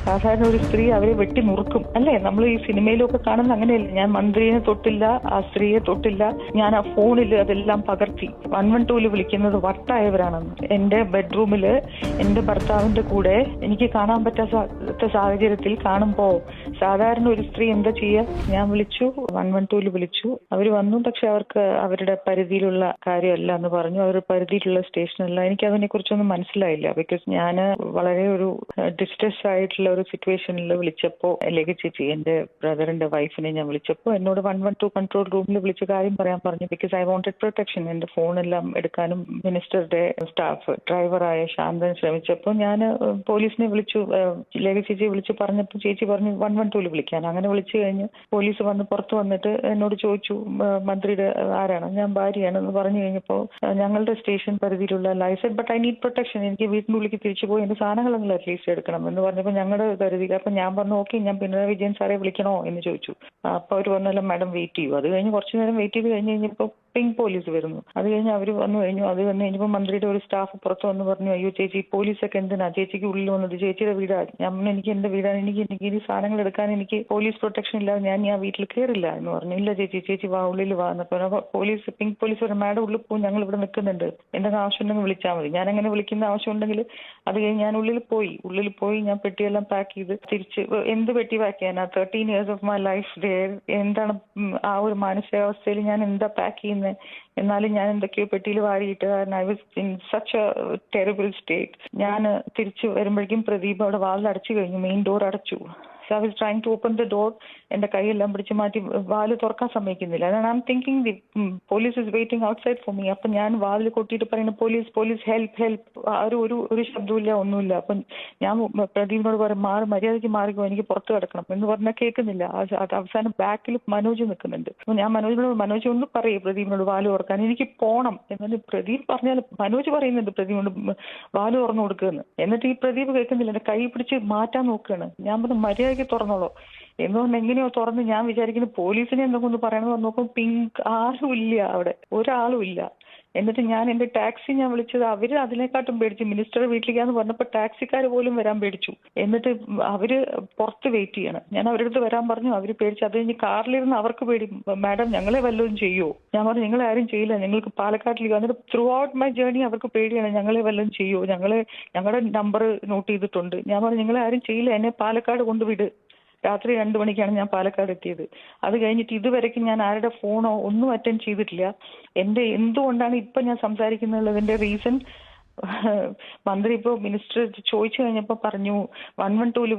സാധാരണ ഒരു സ്ത്രീ അവരെ വെട്ടി നുറുക്കും അല്ലേ? നമ്മൾ ഈ സിനിമയിലൊക്കെ കാണുന്ന അങ്ങനെയല്ല. ഞാൻ മന്ത്രിയെ തൊട്ടില്ല, ആ സ്ത്രീയെ തൊട്ടില്ല. ഞാൻ ആ ഫോണിൽ അതെല്ലാം പകർത്തി 112 വിളിക്കുന്നത് വട്ടായവരാണെന്ന്. എന്റെ ബെഡ്റൂമില് എന്റെ ഭർത്താവിന്റെ കൂടെ എനിക്ക് കാണാൻ പറ്റാത്ത സാഹചര്യത്തിൽ കാണുമ്പോ സാധാരണ ഒരു സ്ത്രീ എന്താ ചെയ്യുക? ഞാൻ വിളിച്ചു, 112 വിളിച്ചു. അവര് വന്നു. പക്ഷെ അവർക്ക് അവരുടെ പരിധിയിലുള്ള കാര്യമല്ല എന്ന് പറഞ്ഞു. അവരുടെ പരിധിയിലുള്ള സ്റ്റേഷനല്ല. എനിക്ക് അതിനെ കുറിച്ചൊന്നും മനസ്സിലായില്ല. ബിക്കോസ് ഞാൻ വളരെ ഒരു ഡിസ്ട്രെസ് ആയിട്ടുള്ള ഒരു സിറ്റുവേഷനിൽ വിളിച്ചപ്പോൾ ലേഖ ചേച്ചി എന്റെ ബ്രദറിന്റെ വൈഫിനെ ഞാൻ വിളിച്ചപ്പോൾ എന്നോട് 112 കൺട്രോൾ റൂമിൽ വിളിച്ച കാര്യം പറയാൻ പറഞ്ഞു. Because I wanted protection. എന്റെ ഫോണെല്ലാം എടുക്കാനും മിനിസ്റ്ററുടെ സ്റ്റാഫ് ഡ്രൈവറായ ശാന്തൻ ശ്രമിച്ചപ്പോൾ ഞാൻ പോലീസിനെ വിളിച്ചു. ലേഖ ചേച്ചിയെ വിളിച്ചു പറഞ്ഞപ്പോൾ ചേച്ചി പറഞ്ഞു 112 വിളിക്കാൻ. അങ്ങനെ വിളിച്ചു കഴിഞ്ഞ് പോലീസ് വന്ന് പുറത്ത് വന്നിട്ട് എന്നോട് ചോദിച്ചു മന്ത്രിയുടെ ആരാണ്? ഞാൻ ഭാര്യയാണെന്ന് പറഞ്ഞു കഴിഞ്ഞപ്പോൾ ഞങ്ങളുടെ സ്റ്റേഷൻ പരിധിയിലുള്ള licence but I need protection. എനിക്ക് വീട്ടിനുള്ളിലേക്ക് തിരിച്ചു പോയി എന്റെ സാധനങ്ങളെങ്കിലും അറ്റ്ലീസ്റ്റ് എടുക്കണം എന്ന് പറഞ്ഞപ്പോൾ ഞങ്ങളുടെ കരുതിയില്ല. അപ്പൊ ഞാൻ പറഞ്ഞു ഓക്കെ, ഞാൻ പിണറായി വിജയൻ സാറെ വിളിക്കണോ എന്ന് ചോദിച്ചു. അപ്പൊ അവർ പറഞ്ഞല്ലോ മാഡം വെയിറ്റ് ചെയ്യൂ. അത് കഴിഞ്ഞ് കുറച്ചു നേരം വെയിറ്റ് ചെയ്ത് കഴിഞ്ഞ് കഴിഞ്ഞപ്പോൾ പിങ്ക് പോലീസ് വരുന്നു. അത് കഴിഞ്ഞ് അവർ വന്നു കഴിഞ്ഞു. അത് വന്നു കഴിഞ്ഞപ്പോൾ മന്ത്രിയുടെ ഒരു സ്റ്റാഫ് പുറത്ത് വന്ന് പറഞ്ഞു, അയ്യോ ചേച്ചി പോലീസൊക്കെ എന്തിനാ ചേച്ചിക്ക് ഉള്ളിൽ വന്നത്? ചേച്ചിയുടെ വീടാണ്. ഞാൻ എനിക്ക് എന്റെ വീടാണ്. എനിക്ക് ഈ സാധനങ്ങൾ എടുക്കാൻ എനിക്ക് പോലീസ് പ്രൊട്ടക്ഷൻ ഇല്ലാതെ ഞാൻ ആ വീട്ടിൽ കയറില്ല എന്ന് പറഞ്ഞു. ഇല്ല ചേച്ചി വാ, ഉള്ളിൽ വാ എന്നപ്പോൾ പോലീസ് പിങ്ക് പോലീസ് പറഞ്ഞു മാഡം ഉള്ളിൽ പോകും, ഞങ്ങൾ ഇവിടെ നിൽക്കുന്നുണ്ട്, എന്തെങ്കിലും ആവശ്യം ഉണ്ടെങ്കിൽ വിളിച്ചാൽ മതി. ഞാൻ അങ്ങനെ വിളിക്കുന്ന ആവശ്യം ഉണ്ടെങ്കിൽ അത് കഴിഞ്ഞ് ഞാൻ ഉള്ളിൽ പോയി ഞാൻ പെട്ടിയെല്ലാം പാക്ക് ചെയ്ത് തിരിച്ച് എന്ത് പെട്ടി പാക്ക് ചെയ്യാനാ? 13 years of my life dare. എന്താണ് ആ ഒരു മാനസികാവസ്ഥയിൽ ഞാൻ എന്താ പാക്ക് ചെയ്യുന്നത്? എന്നാലും ഞാൻ എന്തൊക്കെയോ പെട്ടിയിൽ വാരിയിട്ട് I was in such a terrible state. ഞാൻ തിരിച്ചു വരുമ്പോഴേക്കും പ്രദീപ് അവിടെ വാതിൽ അടച്ചു കഴിഞ്ഞു, മെയിൻ ഡോർ അടച്ചു. So I was trying to open the door. എന്റെ കൈയെല്ലാം പിടിച്ച് മാറ്റി വാല് തുറക്കാൻ സമ്മതിക്കുന്നില്ല. അതാണ് I M thinking the police is waiting outside for me. അപ്പൊ ഞാൻ വാതിൽ കൊട്ടിയിട്ട് പറയുന്നു പോലീസ് ഹെൽപ്പ്. ഒരു ശബ്ദമില്ല, ഒന്നുമില്ല. അപ്പൊ ഞാൻ പ്രദീപിനോട് പറയും മര്യാദയ്ക്ക് മാറിക്കോ, എനിക്ക് പുറത്ത് കിടക്കണം എന്ന് പറഞ്ഞാൽ കേൾക്കുന്നില്ല. അവസാനം ബാക്കിൽ മനോജ് നിൽക്കുന്നുണ്ട്. ഞാൻ മനോജ് ഒന്ന് പറയേ പ്രദീപിനോട് വാല് തുറക്കാൻ, എനിക്ക് പോണം. എന്നാലും പ്രദീപ് പറഞ്ഞാൽ മനോജ് പറയുന്നുണ്ട് പ്രദീപിനോട് വാല് തുറന്നു കൊടുക്കുമെന്ന്. എന്നിട്ട് ഈ പ്രദീപ് കേൾക്കുന്നില്ല, എന്റെ കൈ പിടിച്ച് മാറ്റാൻ നോക്കുകയാണ്. ഞാൻ പറഞ്ഞു മര്യാദയ്ക്ക് തുറന്നോളൂ എന്ന് പറഞ്ഞാൽ എങ്ങനെയോ തുറന്ന്. ഞാൻ വിചാരിക്കുന്നു പോലീസിനെ എന്തെങ്കിലും ഒന്ന് പറയണമെന്ന് നോക്കും, പിങ്ക് ആരും ഇല്ല, അവിടെ ഒരാളും ഇല്ല. എന്നിട്ട് ഞാൻ എന്റെ ടാക്സി ഞാൻ വിളിച്ചത് അവര് അതിനെക്കാട്ടും പേടിച്ചു. മിനിസ്റ്റർ വീട്ടിലേക്കാന്ന് പറഞ്ഞപ്പോൾ ടാക്സിക്കാർ പോലും വരാൻ പേടിച്ചു. എന്നിട്ട് അവര് പുറത്ത് വെയിറ്റ് ചെയ്യണം. ഞാൻ അവരുടെ അടുത്ത് വരാൻ പറഞ്ഞു, അവര് പേടിച്ചു. അത് കഴിഞ്ഞ് കാറിലിരുന്ന് അവർക്ക് പേടി, മാഡം ഞങ്ങളെ വല്ലതും ചെയ്യുമോ? ഞാൻ പറഞ്ഞു നിങ്ങളെ ആരും ചെയ്യില്ല, നിങ്ങൾക്ക് പാലക്കാട്ടിലേക്ക്. എന്നിട്ട് ത്രൂ ഔട്ട് മൈ ജേർണി അവർക്ക് പേടിയാണ്, ഞങ്ങളെ വല്ലതും ചെയ്യുമോ, ഞങ്ങളുടെ നമ്പർ നോട്ട് ചെയ്തിട്ടുണ്ട്. ഞാൻ പറഞ്ഞു നിങ്ങളെ ആരും ചെയ്യില്ല, എന്നെ പാലക്കാട് കൊണ്ടുവിട്. രാത്രി 2 മണിക്കാണ് ഞാൻ പാലക്കാട് എത്തിയത്. അത് കഴിഞ്ഞിട്ട് ഇതുവരെയ്ക്കും ഞാൻ ആരുടെ ഫോണോ ഒന്നും അറ്റൻഡ് ചെയ്തിട്ടില്ല. എന്റെ എന്തുകൊണ്ടാണ് ഇപ്പൊ ഞാൻ സംസാരിക്കുന്നതിന്റെ റീസൺ മന്ത്രി ഇപ്പോൾ മിനിസ്റ്റർ ചോദിച്ചു കഴിഞ്ഞപ്പോൾ പറഞ്ഞു 112